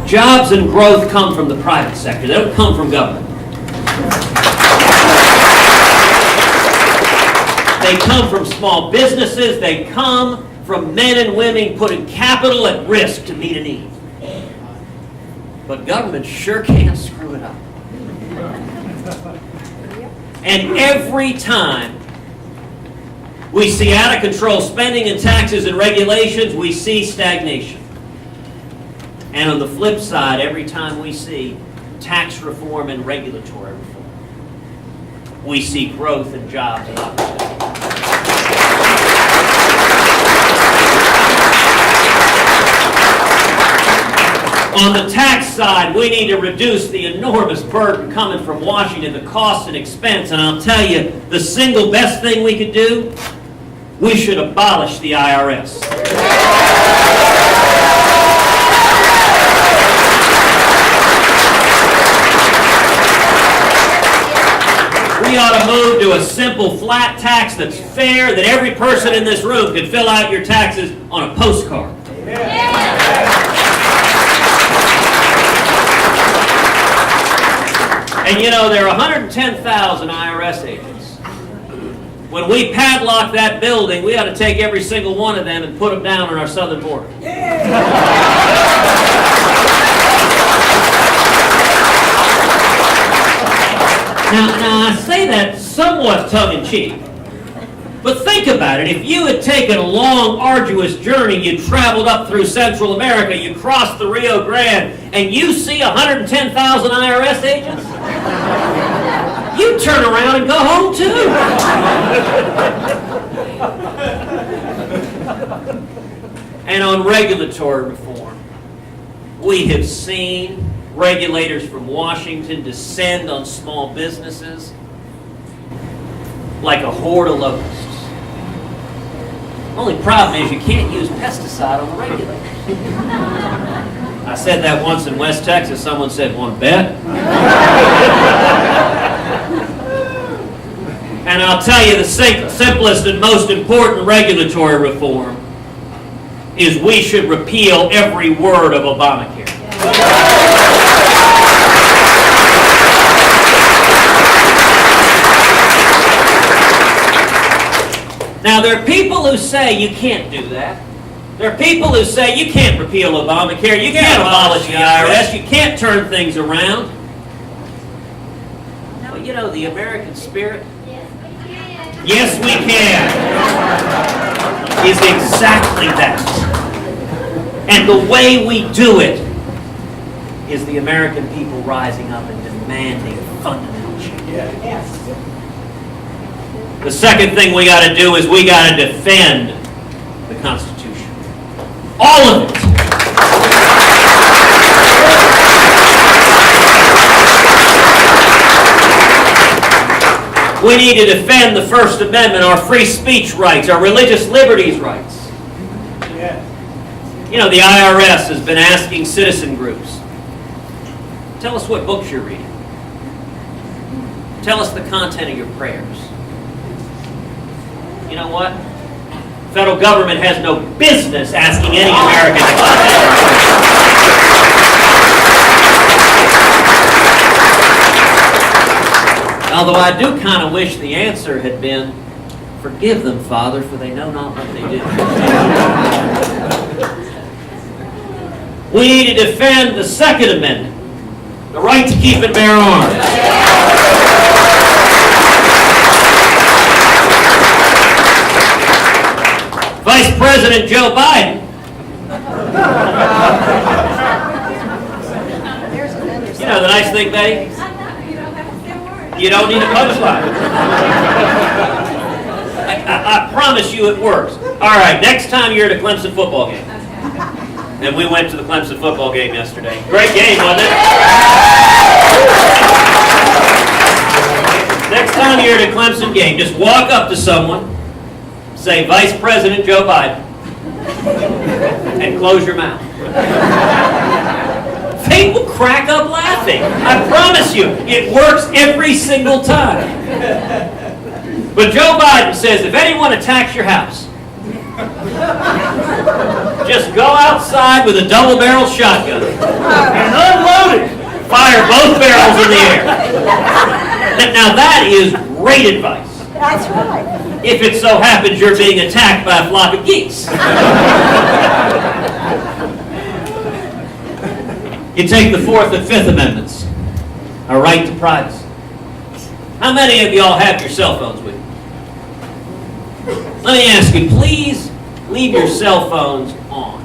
Jobs and growth come from the private sector. They don't come from government. They come from small businesses. They come from men and women putting capital at risk to meet a need. But government sure can screw it up. And every time we see out of control spending and taxes and regulations, we see stagnation. And on the flip side, every time we see tax reform and regulatory reform, we see growth and jobs and opportunity. On the tax side, we need to reduce the enormous burden coming from Washington, the cost and expense. And I'll tell you, the single best thing we could do, we should abolish the IRS. We ought to move to a simple flat tax that's fair, that every person in this room could fill out your taxes on a postcard. And you know, there are 110,000 IRS agents. When we padlock that building, we ought to take every single one of them and put them down on our southern border. Now, I say that somewhat tongue-in-cheek, but think about it. If you had taken a long, arduous journey, you traveled up through Central America, you crossed the Rio Grande, and you see 110,000 IRS agents, you turn around and go home too. And on regulatory reform, we have seen regulators from Washington descend on small businesses like a horde of locusts. The only problem is you can't use pesticide on the regulators. I said that once in West Texas. Someone said, "Want to bet?" And I'll tell you, the simplest and most important regulatory reform is we should repeal every word of Obamacare. Now, there are people who say you can't do that. There are people who say you can't repeal Obamacare, you can't abolish the IRS, you can't turn things around. But you know, the American spirit, yes we can, is exactly that. And the way we do it is the American people rising up and demanding fundamental change. Yes. The second thing we got to do is we got to defend the Constitution. All of it. We need to defend the First Amendment, our free speech rights, our religious liberties rights. You know, the IRS has been asking citizen groups, tell us what books you're reading. Tell us the content of your prayers. You know what? The federal government has no business asking any American to Although I do kind of wish the answer had been, forgive them, Father, for they know not what they do. We need to defend the Second Amendment, the right to keep and bear arms. Vice President Joe Biden. You know the nice thing, Betty? You don't need a punchline. I promise you it works. All right, next time you're at a Clemson football game. And we went to the Clemson football game yesterday. Great game, wasn't it? Next time you're at a Clemson game, just walk up to someone, say, Vice President Joe Biden, and close your mouth. They will crack up laughing. I promise you, it works every single time. But Joe Biden says, if anyone attacks your house, Just go outside with a double-barrel shotgun and unload it. Fire both barrels in the air. Now that is great advice. That's right. If it so happens you're being attacked by a flock of geese. You take the Fourth and Fifth Amendments, a right to privacy. How many of y'all have your cell phones with you? Let me ask you, please leave your cell phones on.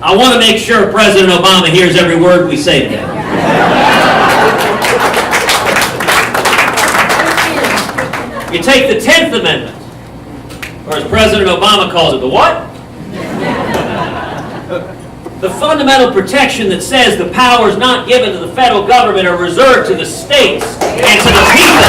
I want to make sure President Obama hears every word we say today. You take the 10th Amendment, or as President Obama calls it, the what? The fundamental protection that says the powers not given to the federal government are reserved to the states and to the people.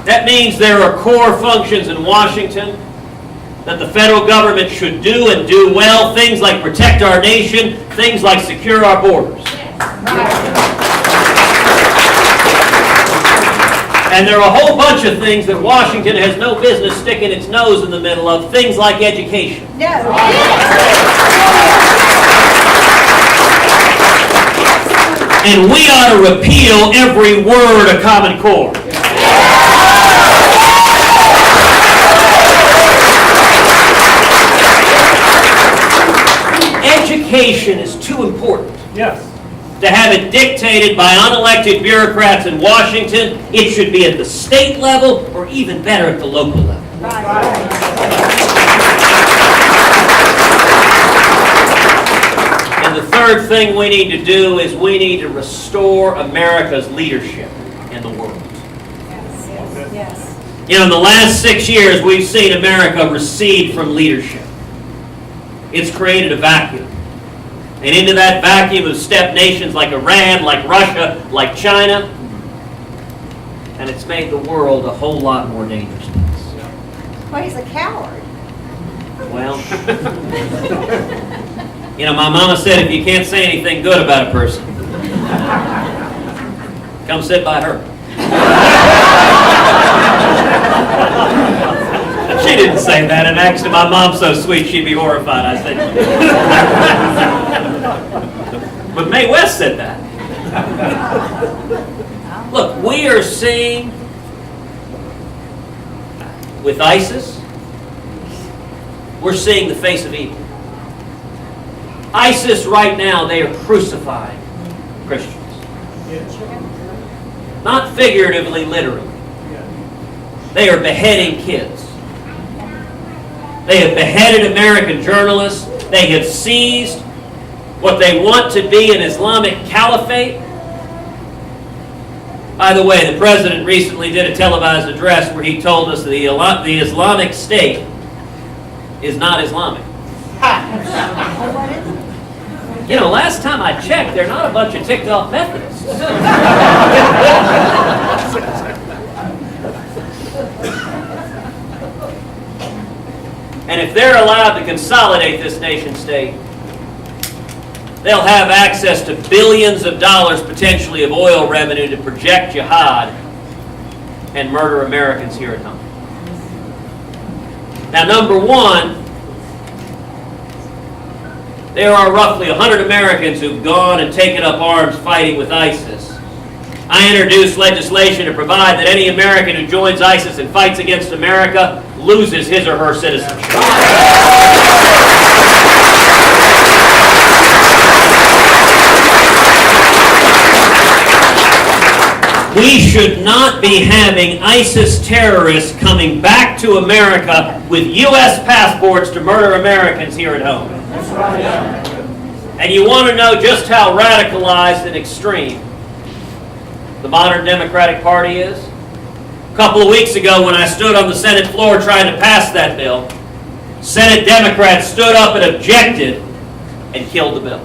That means there are core functions in Washington that the federal government should do and do well, things like protect our nation, things like secure our borders. And there are a whole bunch of things that Washington has no business sticking its nose in the middle of, things like education. And we ought to repeal every word of Common Core. Education is too important. Yes. To have it dictated by unelected bureaucrats in Washington. It should be at the state level, or even better, at the local level. And the third thing we need to do is we need to restore America's leadership in the world. Yes. You know, in the last 6 years, we've seen America recede from leadership. It's created a vacuum. And into that vacuum have stepped nations like Iran, like Russia, like China. And it's made the world a whole lot more dangerous to us. Well, he's a coward. Well, you know, my mama said if you can't say anything good about a person, come sit by her. She didn't say that, and actually my mom's so sweet she'd be horrified, I think. But Mae West said that. Look, we are seeing with ISIS, we're seeing the face of evil. ISIS right now, they are crucifying Christians. Not figuratively, literally. They are beheading kids. They have beheaded American journalists. They have seized what they want to be an Islamic caliphate. By the way, the president recently did a televised address where he told us that the Islamic State is not Islamic. You know, last time I checked, they're not a bunch of ticked off Methodists. And if they're allowed to consolidate this nation state, they'll have access to billions of dollars potentially of oil revenue to project jihad and murder Americans here at home. Now, number one, there are roughly 100 Americans who've gone and taken up arms fighting with ISIS. I introduced legislation to provide that any American who joins ISIS and fights against America loses his or her citizenship. We should not be having ISIS terrorists coming back to America with U.S. passports to murder Americans here at home. And you want to know just how radicalized and extreme the modern Democratic Party is? A couple of weeks ago when I stood on the Senate floor trying to pass that bill, Senate Democrats stood up and objected and killed the bill.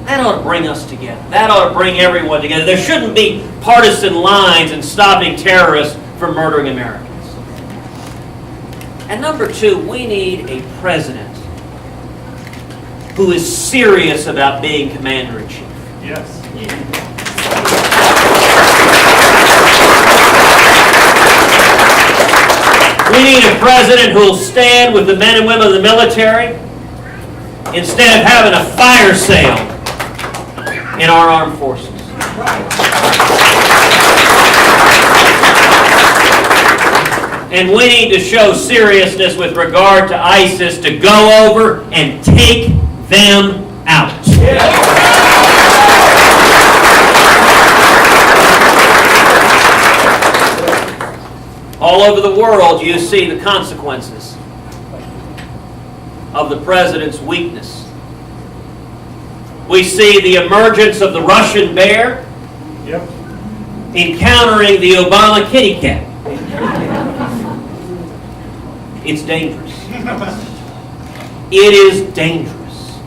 That ought to bring us together. That ought to bring everyone together. There shouldn't be partisan lines in stopping terrorists from murdering Americans. And number two, we need a president who is serious about being commander-in-chief. Yes. We need a president who will stand with the men and women of the military instead of having a fire sale in our armed forces. And we need to show seriousness with regard to ISIS to go over and take them out. All over the world, you see the consequences of the president's weakness. We see the emergence of the Russian bear encountering the Obama kitty cat. It's dangerous. It is dangerous.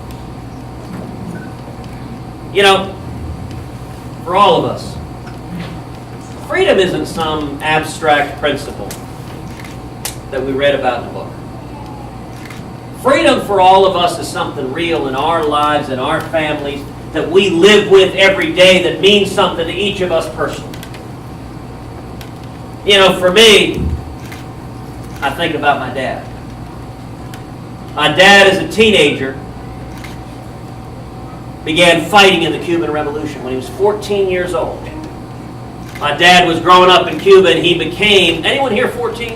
You know, for all of us, freedom isn't some abstract principle that we read about in the book. Freedom for all of us is something real in our lives and our families that we live with every day that means something to each of us personally. You know, for me, I think about my dad. My dad, as a teenager, began fighting in the Cuban Revolution when he was 14 years old. My dad was growing up in Cuba and he became, anyone here 14?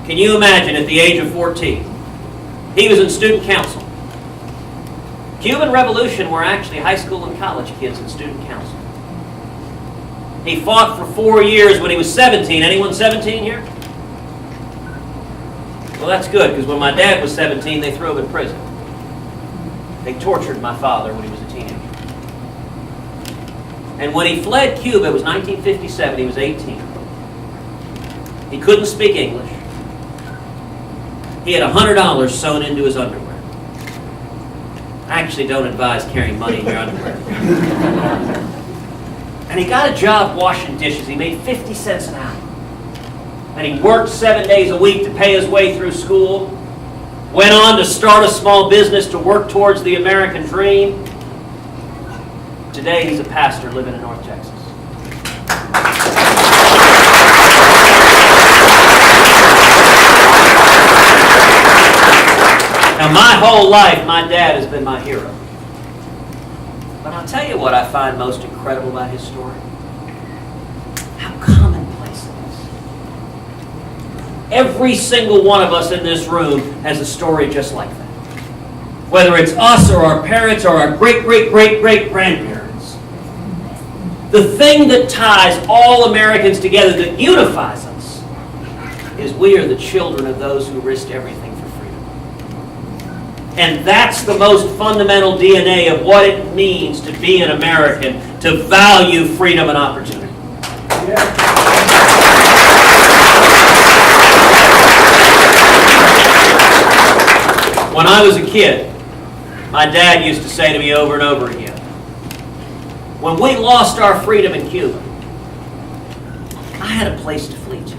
Can you imagine at the age of 14? He was in student council. Cuban Revolution were actually high school and college kids in student council. He fought for 4 years when he was 17. Anyone 17 here? Well, that's good, because when my dad was 17, they threw him in prison. They tortured my father when he was a teenager. And when he fled Cuba, it was 1957, he was 18. He couldn't speak English. He had $100 sewn into his underwear. I actually don't advise carrying money in your underwear. And he got a job washing dishes. He made 50 cents an hour. And he worked 7 days a week to pay his way through school. Went on to start a small business to work towards the American dream. Today he's a pastor living in North Texas. Now, my whole life, my dad has been my hero. But I'll tell you what I find most incredible about his story. How commonplace it is. Every single one of us in this room has a story just like that. Whether it's us or our parents or our great-great-great-great-grandparents. The thing that ties all Americans together, that unifies us, is we are the children of those who risked everything for freedom. And that's the most fundamental DNA of what it means to be an American, to value freedom and opportunity. When I was a kid, my dad used to say to me over and over again, when we lost our freedom in Cuba, I had a place to flee to.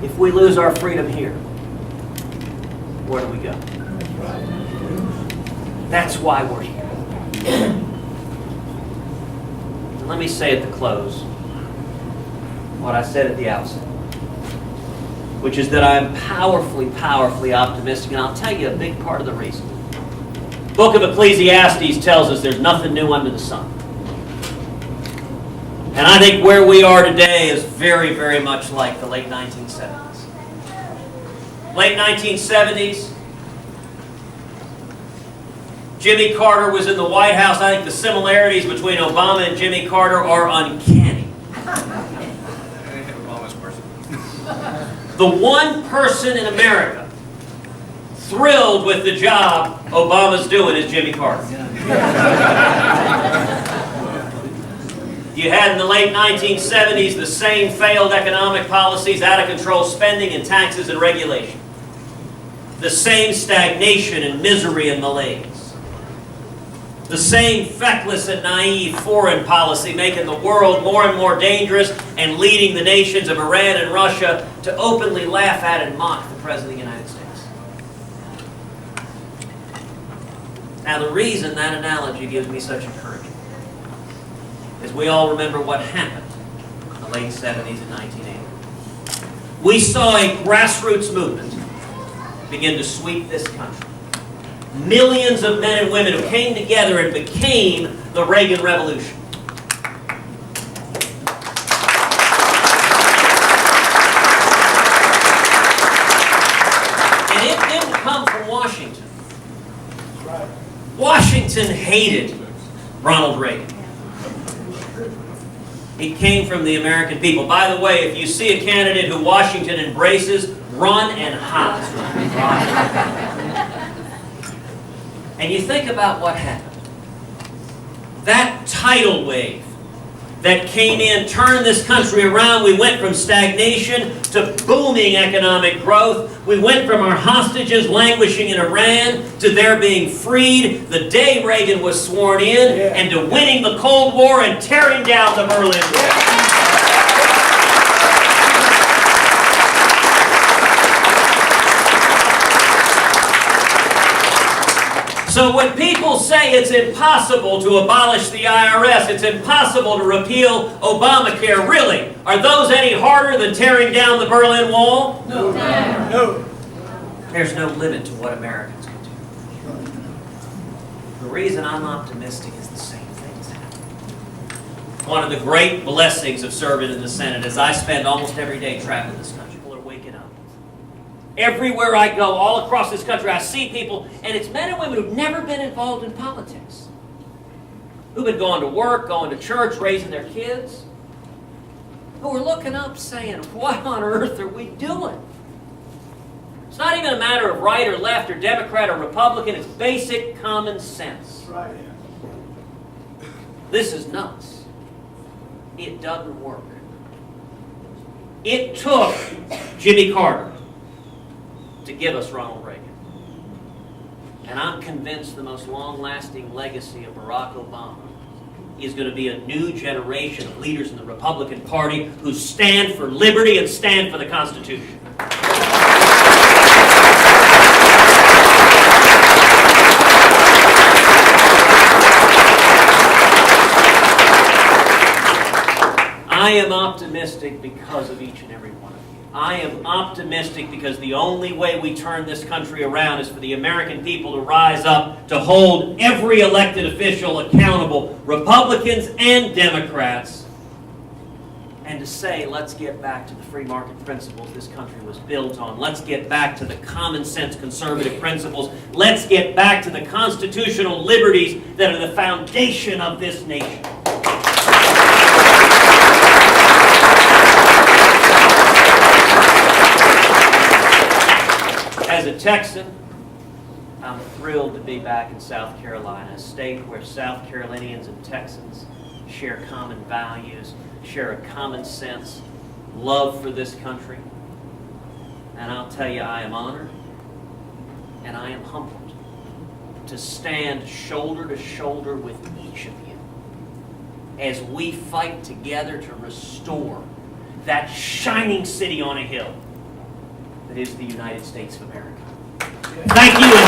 If we lose our freedom here, where do we go? That's why we're here. And let me say at the close what I said at the outset, which is that I'm powerfully, powerfully optimistic, and I'll tell you a big part of the reason. The book of Ecclesiastes tells us there's nothing new under the sun. And I think where we are today is very, very much like the late 1970s. Late 1970s, Jimmy Carter was in the White House. I think the similarities between Obama and Jimmy Carter are uncanny. The one person in America thrilled with the job Obama's doing is Jimmy Carter. You had in the late 1970s the same failed economic policies, out of control spending and taxes and regulation. The same stagnation and misery and malaise. The same feckless and naive foreign policy making the world more and more dangerous and leading the nations of Iran and Russia to openly laugh at and mock the President of the United States. Now, the reason that analogy gives me such encouragement is we all remember what happened in the late 70s and 1980s. we saw a grassroots movement begin to sweep this country. Millions of men and women who came together and became the Reagan Revolution. And it didn't come from Washington. Washington hated Ronald Reagan. He came from the American people. By the way, if you see a candidate who Washington embraces, run and hide. And you think about what happened. That tidal wave that came in turned this country around. We went from stagnation to booming economic growth. We went from our hostages languishing in Iran to their being freed the day Reagan was sworn in, and to winning the Cold War and tearing down the Berlin Wall. So when people say it's impossible to abolish the IRS, it's impossible to repeal Obamacare, really, are those any harder than tearing down the Berlin Wall? No. No. There's no limit to what Americans can do. The reason I'm optimistic is the same thing is happening. One of the great blessings of serving in the Senate is I spend almost every day traveling this country. People are waking up. Everywhere I go, all across this country, I see people, and it's men and women who've never been involved in politics. Who've been going to work, going to church, raising their kids. Who are looking up saying, what on earth are we doing? It's not even a matter of right or left or Democrat or Republican. It's basic common sense. Right. This is nuts. It doesn't work. It took Jimmy Carter to give us Ronald Reagan. And I'm convinced the most long-lasting legacy of Barack Obama is going to be a new generation of leaders in the Republican Party who stand for liberty and stand for the Constitution. I am optimistic because of each and every one of you. I am optimistic because the only way we turn this country around is for the American people to rise up to hold every elected official accountable, Republicans and Democrats, and to say, let's get back to the free market principles this country was built on. Let's get back to the common sense conservative principles. Let's get back to the constitutional liberties that are the foundation of this nation. As a Texan, I'm thrilled to be back in South Carolina, a state where South Carolinians and Texans share common values, share a common sense, love for this country. And I'll tell you, I am honored and I am humbled to stand shoulder to shoulder with each of you as we fight together to restore that shining city on a hill that is the United States of America. Thank you.